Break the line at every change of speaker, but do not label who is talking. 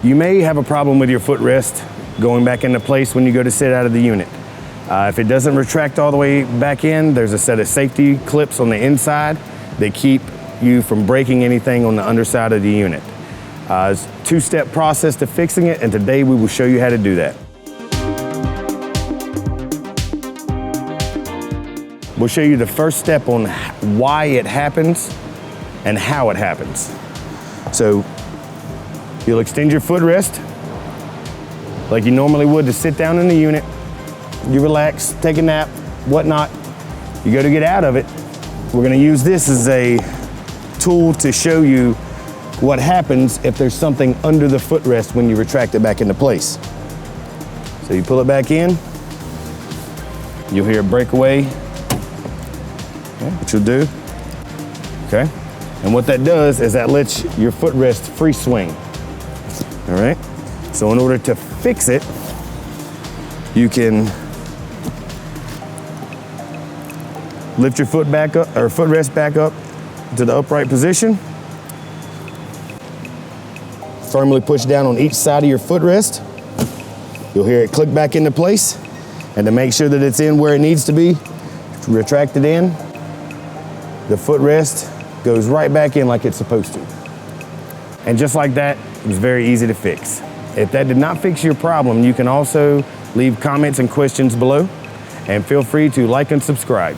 You may have a problem with your footrest going back into place when you go to sit out of the unit. If it doesn't retract all the way back in, there's a set of safety clips on the inside that keep you from breaking anything on the underside of the unit. It's a two-step process to fixing it, and today we will show you how to do that. We'll show you the first step on why it happens and how it happens. So you'll extend your footrest like you normally would to sit down in the unit. You relax, take a nap, whatnot. You go to get out of it. We're gonna use this as a tool to show you what happens if there's something under the footrest when you retract it back into place. So you pull it back in, you'll hear it break away, which you'll do, okay? And what that does is that lets your footrest free swing, all right? So in order to fix it, you can lift your foot back up, or footrest back up to the upright position. Firmly push down on each side of your footrest. You'll hear it click back into place. And to make sure that it's in where it needs to be, retract it in. The footrest goes right back in like it's supposed to. And just like that, it's very easy to fix. If that did not fix your problem, you can also leave comments and questions below, and feel free to like and subscribe.